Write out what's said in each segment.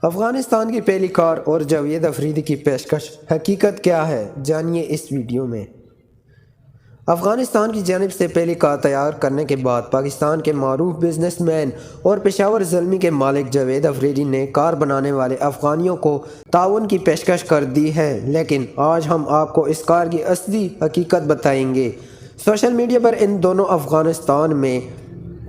افغانستان کی پہلی کار اور جاوید افریدی کی پیشکش، حقیقت کیا ہے؟ جانیے اس ویڈیو میں۔ افغانستان کی جانب سے پہلی کار تیار کرنے کے بعد پاکستان کے معروف بزنس مین اور پشاور زلمی کے مالک جاوید افریدی نے کار بنانے والے افغانیوں کو تعاون کی پیشکش کر دی ہے، لیکن آج ہم آپ کو اس کار کی اصلی حقیقت بتائیں گے۔ سوشل میڈیا پر ان دونوں افغانستان میں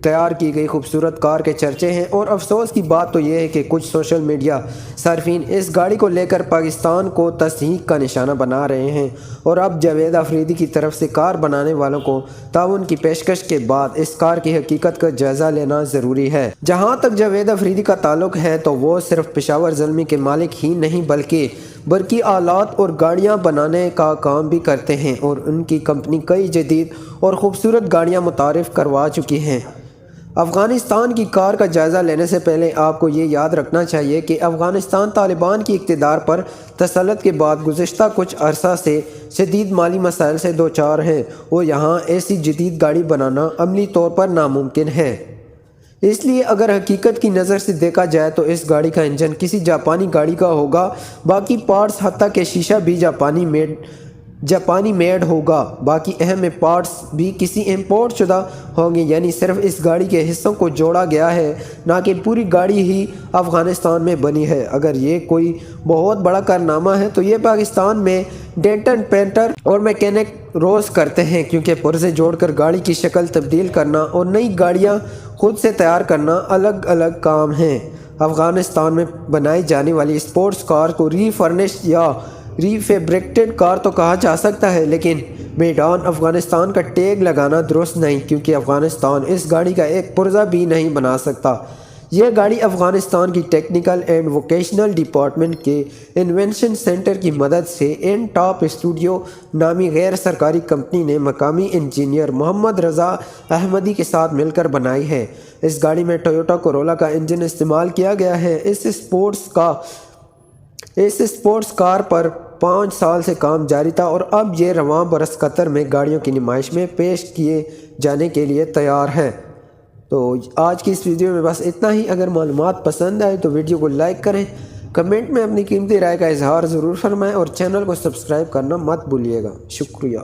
تیار کی گئی خوبصورت کار کے چرچے ہیں، اور افسوس کی بات تو یہ ہے کہ کچھ سوشل میڈیا صارفین اس گاڑی کو لے کر پاکستان کو تضحیک کا نشانہ بنا رہے ہیں، اور اب جاوید افریدی کی طرف سے کار بنانے والوں کو تعاون کی پیشکش کے بعد اس کار کی حقیقت کا جائزہ لینا ضروری ہے۔ جہاں تک جاوید افریدی کا تعلق ہے تو وہ صرف پشاور زلمی کے مالک ہی نہیں بلکہ برقی آلات اور گاڑیاں بنانے کا کام بھی کرتے ہیں، اور ان کی کمپنی کئی جدید اور خوبصورت گاڑیاں متعارف کروا چکی ہیں۔ افغانستان کی کار کا جائزہ لینے سے پہلے آپ کو یہ یاد رکھنا چاہیے کہ افغانستان طالبان کی اقتدار پر تسلط کے بعد گزشتہ کچھ عرصہ سے شدید مالی مسائل سے دوچار ہے، اور یہاں ایسی جدید گاڑی بنانا عملی طور پر ناممکن ہے۔ اس لیے اگر حقیقت کی نظر سے دیکھا جائے تو اس گاڑی کا انجن کسی جاپانی گاڑی کا ہوگا، باقی پارٹس حتیٰ کہ شیشہ بھی جاپانی میڈ ہوگا، باقی اہم پارٹس بھی کسی امپورٹ شدہ ہوں گے، یعنی صرف اس گاڑی کے حصوں کو جوڑا گیا ہے، نہ کہ پوری گاڑی ہی افغانستان میں بنی ہے۔ اگر یہ کوئی بہت بڑا کارنامہ ہے تو یہ پاکستان میں ڈینٹن پینٹر اور میکینک روز کرتے ہیں، کیونکہ پرزے جوڑ کر گاڑی کی شکل تبدیل کرنا اور نئی گاڑیاں خود سے تیار کرنا الگ الگ کام ہیں۔ افغانستان میں بنائی جانے والی اسپورٹس کار کو ری فرنشڈ یا ری فیبریکیٹڈ کار تو کہا جا سکتا ہے، لیکن میڈ آن افغانستان کا ٹیگ لگانا درست نہیں، کیونکہ افغانستان اس گاڑی کا ایک پرزہ بھی نہیں بنا سکتا۔ یہ گاڑی افغانستان کی ٹیکنیکل اینڈ ووکیشنل ڈپارٹمنٹ کے انوینشن سینٹر کی مدد سے این ٹاپ اسٹوڈیو نامی غیر سرکاری کمپنی نے مقامی انجینئر محمد رضا احمدی کے ساتھ مل کر بنائی ہے۔ اس گاڑی میں ٹویوٹا کورولا کا انجن استعمال کیا گیا ہے۔ اس اسپورٹس کار پر 5 سال سے کام جاری تھا، اور اب یہ رواں برس قطر میں گاڑیوں کی نمائش میں پیش کیے جانے کے لیے تیار ہے۔ تو آج کی اس ویڈیو میں بس اتنا ہی۔ اگر معلومات پسند آئے تو ویڈیو کو لائک کریں، کمنٹ میں اپنی قیمتی رائے کا اظہار ضرور فرمائیں، اور چینل کو سبسکرائب کرنا مت بھولیے گا۔ شکریہ۔